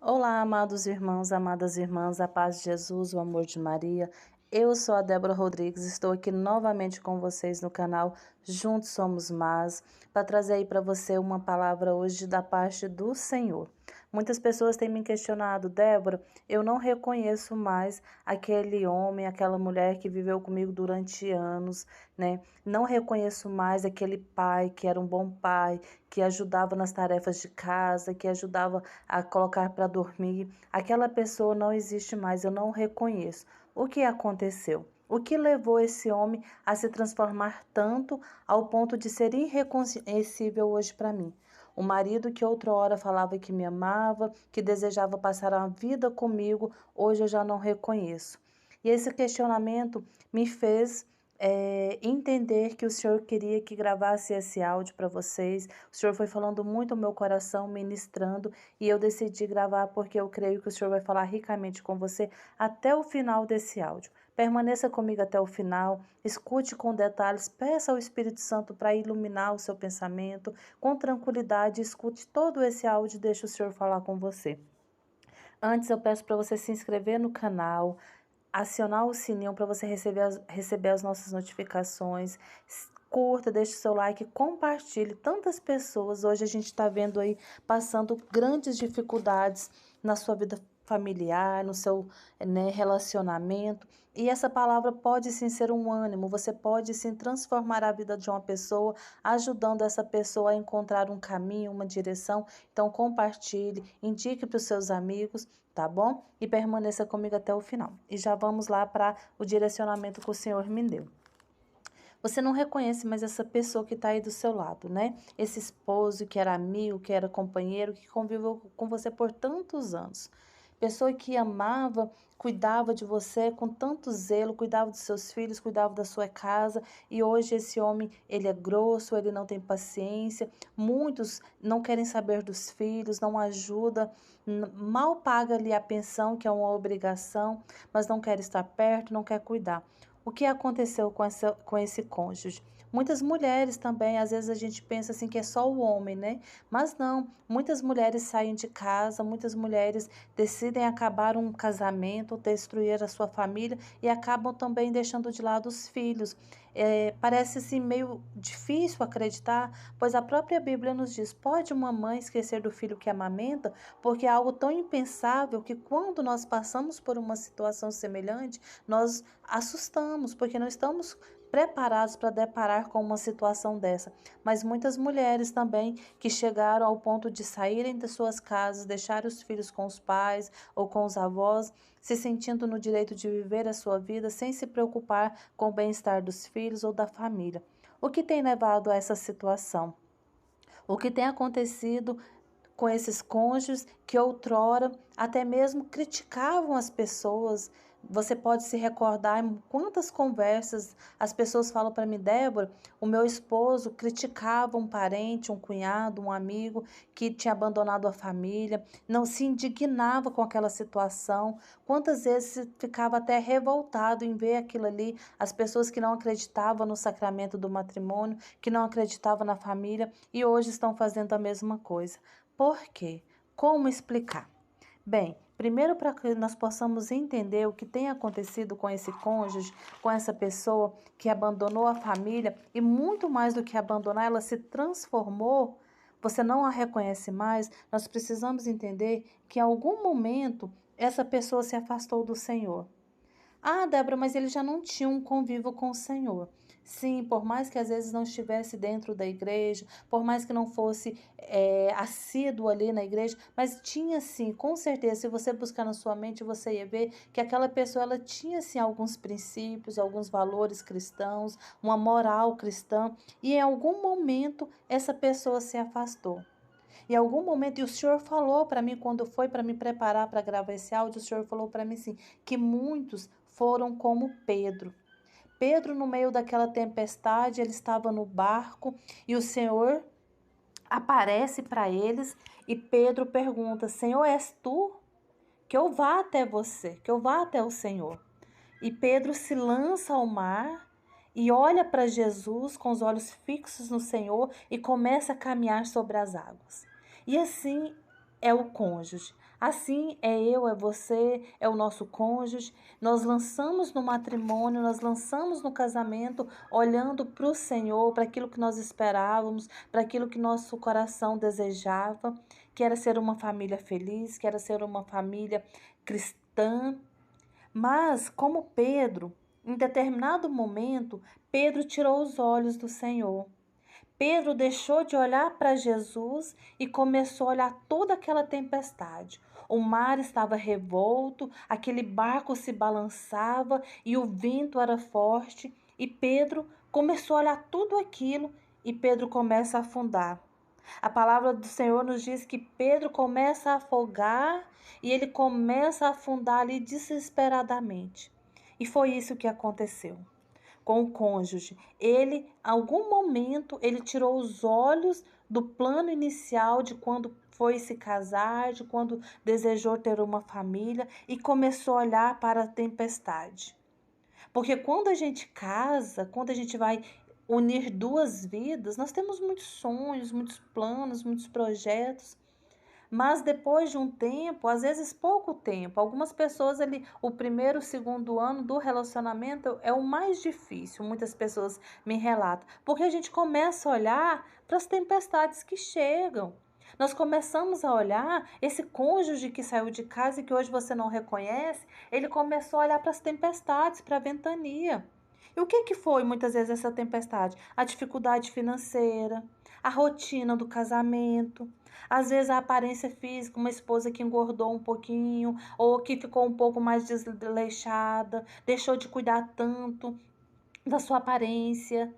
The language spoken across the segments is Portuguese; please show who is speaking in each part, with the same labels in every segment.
Speaker 1: Olá, amados irmãos, amadas irmãs, a paz de Jesus, o amor de Maria. Eu sou a Débora Rodrigues, estou aqui novamente com vocês no canal Juntos Somos Mais, para trazer aí para você uma palavra hoje da parte do Senhor. Muitas pessoas têm me questionado, Débora, eu não reconheço mais aquele homem, aquela mulher que viveu comigo durante anos, né? Não reconheço mais aquele pai que era um bom pai, que ajudava nas tarefas de casa, que ajudava a colocar para dormir. Aquela pessoa não existe mais, eu não reconheço. O que aconteceu? O que levou esse homem a se transformar tanto ao ponto de ser irreconhecível hoje para mim? O marido que outrora falava que me amava, que desejava passar a vida comigo, hoje eu já não reconheço. E esse questionamento me fez entender que o Senhor queria que gravasse esse áudio para vocês. O Senhor foi falando muito ao meu coração, ministrando, e eu decidi gravar porque eu creio que o Senhor vai falar ricamente com você até o final desse áudio. Permaneça comigo até o final, escute com detalhes, peça ao Espírito Santo para iluminar o seu pensamento, com tranquilidade, escute todo esse áudio e deixe o Senhor falar com você. Antes eu peço para você se inscrever no canal, acionar o sininho para você receber as nossas notificações. Curta, deixe seu like, compartilhe. Tantas pessoas hoje a gente está vendo aí passando grandes dificuldades na sua vida familiar, no seu, relacionamento. E essa palavra pode sim ser um ânimo, você pode sim transformar a vida de uma pessoa, ajudando essa pessoa a encontrar um caminho, uma direção. Então compartilhe, indique para os seus amigos, tá bom? E permaneça comigo até o final. E já vamos lá para o direcionamento que o Senhor me deu. Você não reconhece mais essa pessoa que está aí do seu lado, né? Esse esposo que era amigo, que era companheiro, que conviveu com você por tantos anos. Pessoa que amava, cuidava de você com tanto zelo, cuidava dos seus filhos, cuidava da sua casa. E hoje esse homem, ele é grosso, ele não tem paciência. Muitos não querem saber dos filhos, não ajuda, mal paga ali a pensão, que é uma obrigação, mas não quer estar perto, não quer cuidar. O que aconteceu com esse cônjuge? Muitas mulheres também, às vezes a gente pensa assim que é só o homem, né? Mas não, muitas mulheres saem de casa, muitas mulheres decidem acabar um casamento, destruir a sua família e acabam também deixando de lado os filhos. Parece assim meio difícil acreditar, pois a própria Bíblia nos diz: pode uma mãe esquecer do filho que amamenta? Porque é algo tão impensável que quando nós passamos por uma situação semelhante, nós assustamos, porque não estamos preparados para deparar com uma situação dessa. Mas muitas mulheres também que chegaram ao ponto de saírem de suas casas, deixar os filhos com os pais ou com os avós, se sentindo no direito de viver a sua vida sem se preocupar com o bem-estar dos filhos ou da família. O que tem levado a essa situação? O que tem acontecido com esses cônjuges que outrora até mesmo criticavam as pessoas? Você pode se recordar em quantas conversas as pessoas falam para mim: Débora, o meu esposo criticava um parente, um cunhado, um amigo que tinha abandonado a família, não se indignava com aquela situação. Quantas vezes ficava até revoltado em ver aquilo ali, as pessoas que não acreditavam no sacramento do matrimônio, que não acreditavam na família e hoje estão fazendo a mesma coisa. Por quê? Como explicar? Bem, primeiro para que nós possamos entender o que tem acontecido com esse cônjuge, com essa pessoa que abandonou a família e muito mais do que abandonar, ela se transformou, você não a reconhece mais, nós precisamos entender que em algum momento essa pessoa se afastou do Senhor. Ah, Débora, mas ele já não tinha um convívio com o Senhor. Sim, por mais que às vezes não estivesse dentro da igreja, por mais que não fosse assíduo ali na igreja, mas tinha sim, com certeza, se você buscar na sua mente, você ia ver que aquela pessoa ela tinha sim alguns princípios, alguns valores cristãos, uma moral cristã, e em algum momento essa pessoa se afastou. Em algum momento, e o Senhor falou para mim, quando foi para me preparar para gravar esse áudio, o Senhor falou para mim assim, que muitos foram como Pedro. Pedro, no meio daquela tempestade, ele estava no barco e o Senhor aparece para eles e Pedro pergunta: Senhor, és tu? Que eu vá até você, que eu vá até o Senhor. E Pedro se lança ao mar e olha para Jesus com os olhos fixos no Senhor e começa a caminhar sobre as águas. E assim é o cônjuge. Assim é eu, é você, é o nosso cônjuge. Nós lançamos no matrimônio, nós lançamos no casamento, olhando para o Senhor, para aquilo que nós esperávamos, para aquilo que nosso coração desejava, que era ser uma família feliz, que era ser uma família cristã. Mas, como Pedro, em determinado momento, Pedro tirou os olhos do Senhor. Pedro deixou de olhar para Jesus e começou a olhar toda aquela tempestade. O mar estava revolto, aquele barco se balançava e o vento era forte. E Pedro começou a olhar tudo aquilo e Pedro começa a afundar. A palavra do Senhor nos diz que Pedro começa a afogar e ele começa a afundar ali desesperadamente. E foi isso que aconteceu com o cônjuge. Ele, em algum momento, ele tirou os olhos do plano inicial de quando foi se casar, de quando desejou ter uma família e começou a olhar para a tempestade. Porque quando a gente casa, quando a gente vai unir duas vidas, nós temos muitos sonhos, muitos planos, muitos projetos. Mas depois de um tempo, às vezes pouco tempo, algumas pessoas ali, o primeiro, o segundo ano do relacionamento é o mais difícil, muitas pessoas me relatam, porque a gente começa a olhar para as tempestades que chegam. Nós começamos a olhar esse cônjuge que saiu de casa e que hoje você não reconhece, ele começou a olhar para as tempestades, para a ventania. E o que que foi muitas vezes essa tempestade? A dificuldade financeira, a rotina do casamento, às vezes a aparência física, uma esposa que engordou um pouquinho ou que ficou um pouco mais desleixada, deixou de cuidar tanto da sua aparência.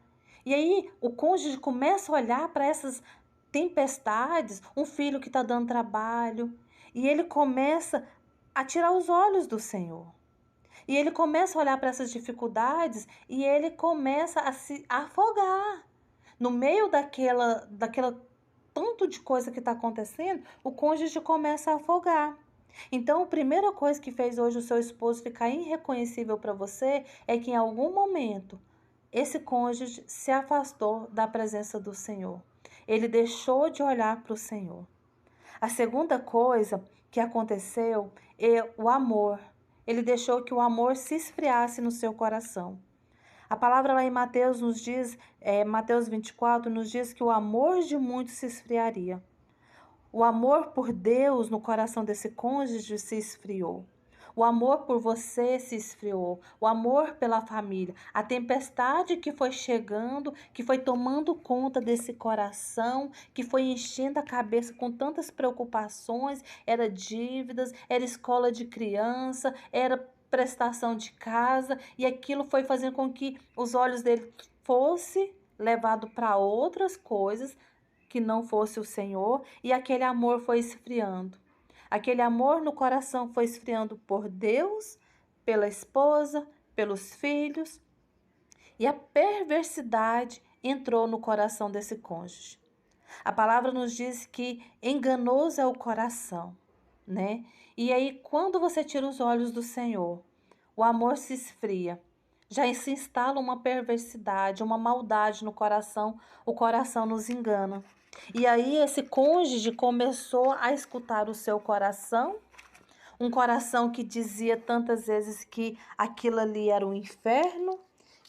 Speaker 1: E aí o cônjuge começa a olhar para essas tempestades, um filho que está dando trabalho, e ele começa a tirar os olhos do Senhor. E ele começa a olhar para essas dificuldades e ele começa a se afogar. No meio daquela tanto de coisa que está acontecendo, o cônjuge começa a afogar. Então, a primeira coisa que fez hoje o seu esposo ficar irreconhecível para você é que em algum momento esse cônjuge se afastou da presença do Senhor. Ele deixou de olhar para o Senhor. A segunda coisa que aconteceu é o amor. Ele deixou que o amor se esfriasse no seu coração. A palavra lá em Mateus nos diz, Mateus 24, nos diz que o amor de muitos se esfriaria. O amor por Deus no coração desse cônjuge se esfriou. O amor por você se esfriou. O amor pela família. A tempestade que foi chegando, que foi tomando conta desse coração, que foi enchendo a cabeça com tantas preocupações, era dívidas, era escola de criança, era prestação de casa, e aquilo foi fazendo com que os olhos dele fosse levado para outras coisas que não fosse o Senhor, e aquele amor foi esfriando. Aquele amor no coração foi esfriando por Deus, pela esposa, pelos filhos, e a perversidade entrou no coração desse cônjuge. A palavra nos diz que enganoso é o coração, né? E aí, quando você tira os olhos do Senhor, o amor se esfria. Já se instala uma perversidade, uma maldade no coração, o coração nos engana. E aí, esse cônjuge começou a escutar o seu coração, um coração que dizia tantas vezes que aquilo ali era um inferno,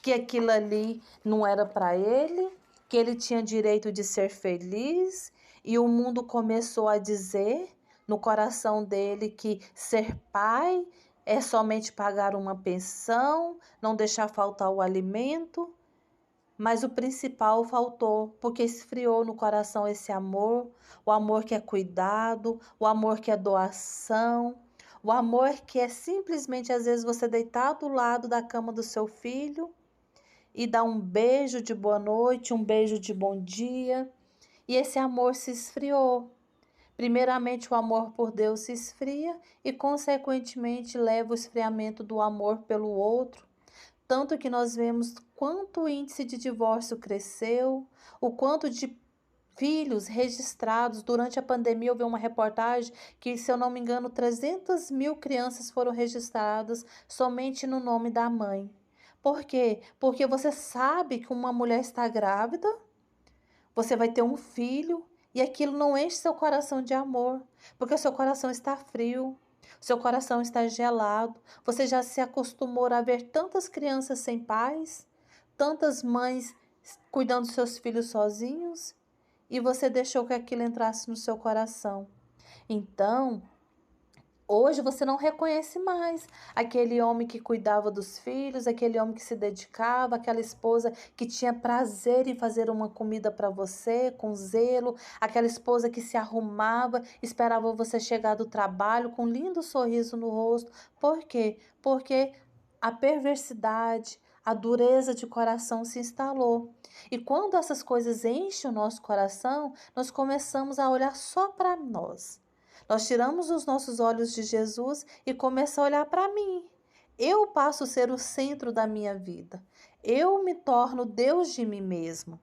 Speaker 1: que aquilo ali não era para ele, que ele tinha direito de ser feliz, e o mundo começou a dizer no coração dele que ser pai é somente pagar uma pensão, não deixar faltar o alimento. Mas o principal faltou, porque esfriou no coração esse amor, o amor que é cuidado, o amor que é doação, o amor que é simplesmente, às vezes, você deitar do lado da cama do seu filho e dar um beijo de boa noite, um beijo de bom dia, e esse amor se esfriou. Primeiramente, o amor por Deus se esfria e, consequentemente, leva o esfriamento do amor pelo outro. Tanto que nós vemos quanto o índice de divórcio cresceu, o quanto de filhos registrados. Durante a pandemia, eu vi uma reportagem que, se eu não me engano, 300 mil crianças foram registradas somente no nome da mãe. Por quê? Porque você sabe que uma mulher está grávida, você vai ter um filho E aquilo não enche seu coração de amor, porque o seu coração está frio, o seu coração está gelado. Você já se acostumou a ver tantas crianças sem pais, tantas mães cuidando dos seus filhos sozinhos, e você deixou que aquilo entrasse no seu coração. Então, hoje você não reconhece mais aquele homem que cuidava dos filhos, aquele homem que se dedicava, aquela esposa que tinha prazer em fazer uma comida para você com zelo, aquela esposa que se arrumava, esperava você chegar do trabalho com um lindo sorriso no rosto. Por quê? Porque a perversidade, a dureza de coração se instalou. E quando essas coisas enchem o nosso coração, nós começamos a olhar só para nós. Nós tiramos os nossos olhos de Jesus e começamos a olhar para mim. Eu passo a ser o centro da minha vida. Eu me torno Deus de mim mesmo.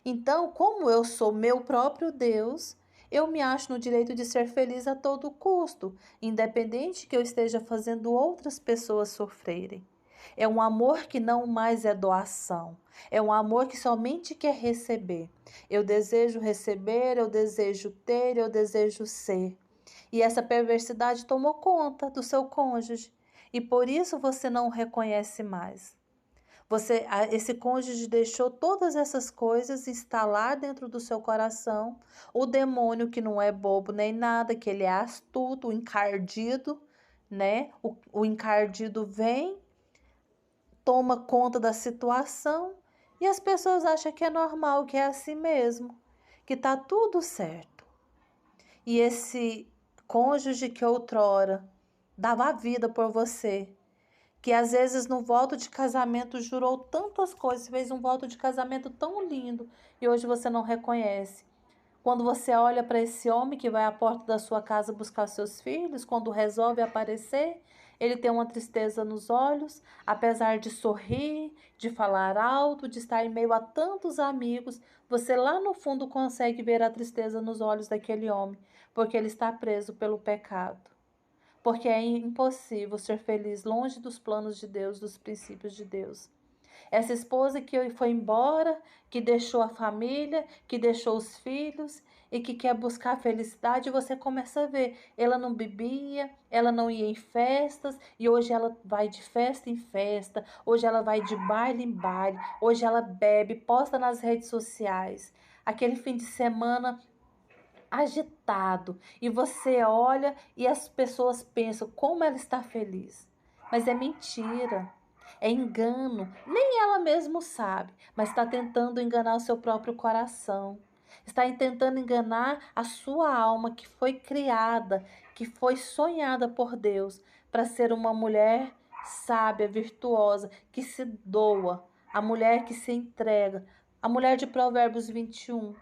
Speaker 1: Então, como eu sou meu próprio Deus, eu me acho no direito de ser feliz a todo custo, independente que eu esteja fazendo outras pessoas sofrerem. É um amor que não mais é doação. É um amor que somente quer receber. Eu desejo receber, eu desejo ter, eu desejo ser. E essa perversidade tomou conta do seu cônjuge. E por isso você não o reconhece mais. Esse cônjuge deixou todas essas coisas instalar dentro do seu coração. O demônio, que não é bobo nem nada, que ele é astuto, o encardido, né? O encardido vem, toma conta da situação e as pessoas acham que é normal, que é assim mesmo, que tá tudo certo. E esse cônjuge que outrora dava a vida por você, que às vezes no voto de casamento jurou tantas coisas, fez um voto de casamento tão lindo e hoje você não reconhece. Quando você olha para esse homem que vai à porta da sua casa buscar seus filhos, quando resolve aparecer, ele tem uma tristeza nos olhos, apesar de sorrir, de falar alto, de estar em meio a tantos amigos, você lá no fundo consegue ver a tristeza nos olhos daquele homem, porque ele está preso pelo pecado. Porque é impossível ser feliz longe dos planos de Deus, dos princípios de Deus. Essa esposa que foi embora, que deixou a família, que deixou os filhos e que quer buscar felicidade, você começa a ver. Ela não bebia, ela não ia em festas e hoje ela vai de festa em festa, hoje ela vai de baile em baile, hoje ela bebe, posta nas redes sociais. Aquele fim de semana agitado e você olha e as pessoas pensam como ela está feliz. Mas é mentira, é engano. Nem ela mesma sabe, mas está tentando enganar o seu próprio coração. Está tentando enganar a sua alma que foi criada, que foi sonhada por Deus para ser uma mulher sábia, virtuosa, que se doa, a mulher que se entrega, a mulher de Provérbios 21.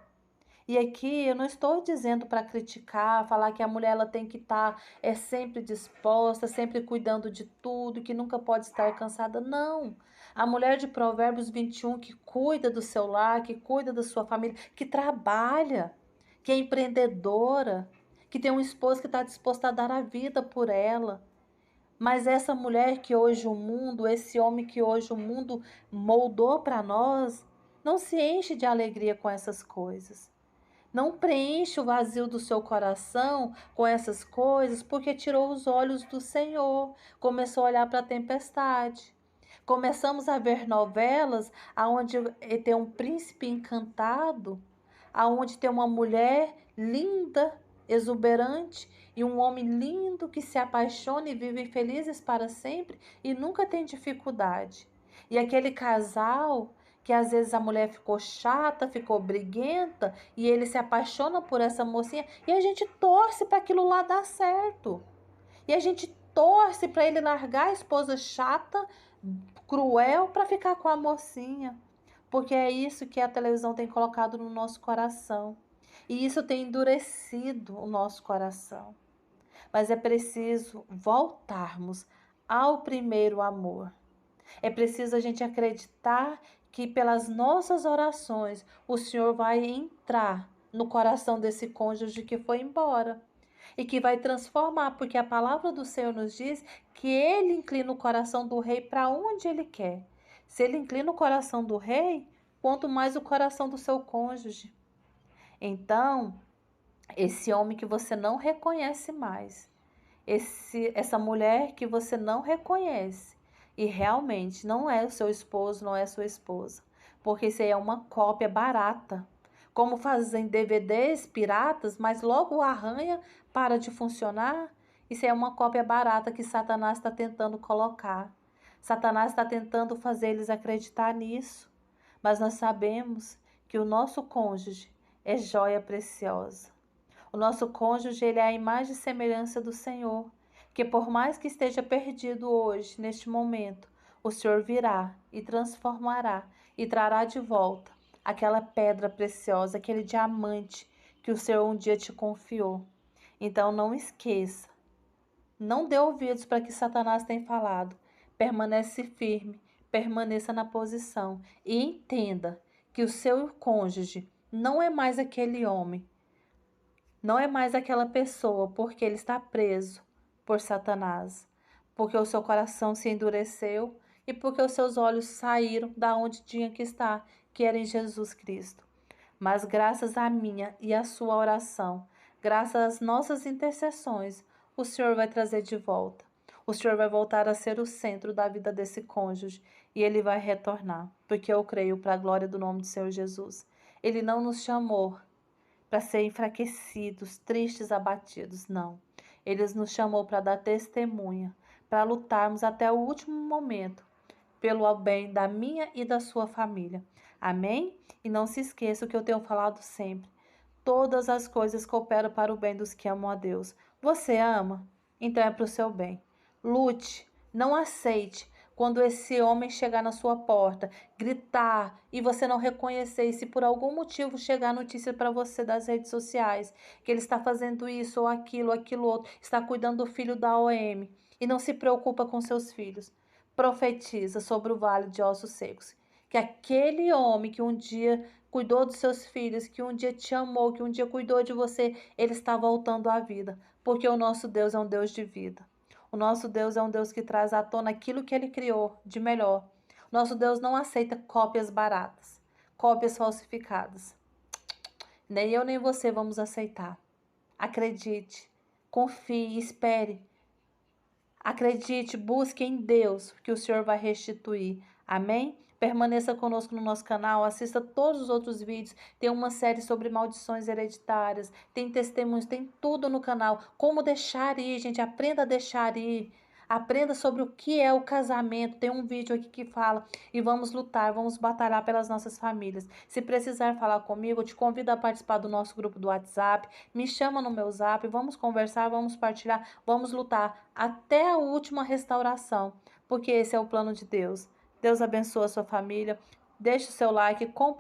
Speaker 1: E aqui eu não estou dizendo para criticar, falar que a mulher ela tem que estar sempre disposta, sempre cuidando de tudo, que nunca pode estar cansada. Não. A mulher de Provérbios 21 que cuida do seu lar, que cuida da sua família, que trabalha, que é empreendedora, que tem um esposo que está disposto a dar a vida por ela. Mas essa mulher que hoje o mundo, esse homem que hoje o mundo moldou para nós, não se enche de alegria com essas coisas. Não preenche o vazio do seu coração com essas coisas, porque tirou os olhos do Senhor, começou a olhar para a tempestade. Começamos a ver novelas onde tem um príncipe encantado, aonde tem uma mulher linda, exuberante e um homem lindo que se apaixona e vivem felizes para sempre e nunca tem dificuldade. E aquele casal que às vezes a mulher ficou chata, ficou briguenta e ele se apaixona por essa mocinha e a gente torce para aquilo lá dar certo. E a gente torce para ele largar a esposa chata, cruel, para ficar com a mocinha. Porque é isso que a televisão tem colocado no nosso coração. E isso tem endurecido o nosso coração. Mas é preciso voltarmos ao primeiro amor. É preciso a gente acreditar que pelas nossas orações o Senhor vai entrar no coração desse cônjuge que foi embora e que vai transformar, porque a palavra do Senhor nos diz que ele inclina o coração do rei para onde ele quer. Se ele inclina o coração do rei, quanto mais o coração do seu cônjuge. Então, esse homem que você não reconhece mais, essa mulher que você não reconhece e realmente não é o seu esposo, não é a sua esposa, porque isso aí é uma cópia barata. Como fazem DVDs piratas, mas logo arranha, para de funcionar. Isso aí é uma cópia barata que Satanás está tentando colocar. Satanás está tentando fazer eles acreditar nisso. Mas nós sabemos que o nosso cônjuge é joia preciosa. O nosso cônjuge, ele é a imagem e semelhança do Senhor, que por mais que esteja perdido hoje, neste momento, o Senhor virá e transformará e trará de volta aquela pedra preciosa, aquele diamante que o Senhor um dia te confiou. Então não esqueça, não dê ouvidos para que Satanás tem falado. Permanece firme, permaneça na posição e entenda que o seu cônjuge não é mais aquele homem, não é mais aquela pessoa, porque ele está preso por Satanás, porque o seu coração se endureceu e porque os seus olhos saíram da onde tinha que estar, que era em Jesus Cristo. Mas graças à minha e à sua oração, graças às nossas intercessões, o Senhor vai trazer de volta. O Senhor vai voltar a ser o centro da vida desse cônjuge e ele vai retornar, porque eu creio para a glória do nome do Senhor Jesus. Ele não nos chamou para ser enfraquecidos, tristes, abatidos, não. Ele nos chamou para dar testemunha, para lutarmos até o último momento pelo bem da minha e da sua família. Amém? E não se esqueça o que eu tenho falado sempre. Todas as coisas cooperam para o bem dos que amam a Deus. Você ama? Então é para o seu bem. Lute, não aceite quando esse homem chegar na sua porta, gritar e você não reconhecer, e se por algum motivo chegar a notícia para você das redes sociais, que ele está fazendo isso ou aquilo outro, está cuidando do filho da OM e não se preocupa com seus filhos, profetiza sobre o vale de ossos secos, que aquele homem que um dia cuidou dos seus filhos, que um dia te amou, que um dia cuidou de você, ele está voltando à vida, porque o nosso Deus é um Deus de vida. O nosso Deus é um Deus que traz à tona aquilo que ele criou de melhor. Nosso Deus não aceita cópias baratas, cópias falsificadas. Nem eu nem você vamos aceitar. Acredite, confie, espere. Acredite, busque em Deus, que o Senhor vai restituir. Amém? Permaneça conosco no nosso canal, assista todos os outros vídeos. Tem uma série sobre maldições hereditárias, tem testemunhos, tem tudo no canal. Como deixar ir, gente, aprenda a deixar ir. Aprenda sobre o que é o casamento. Tem um vídeo aqui que fala. E vamos lutar, vamos batalhar pelas nossas famílias. Se precisar falar comigo, eu te convido a participar do nosso grupo do WhatsApp. Me chama no meu zap, vamos conversar, vamos partilhar, vamos lutar até a última restauração. Porque esse é o plano de Deus. Deus abençoe a sua família. Deixe o seu like, compartilhe.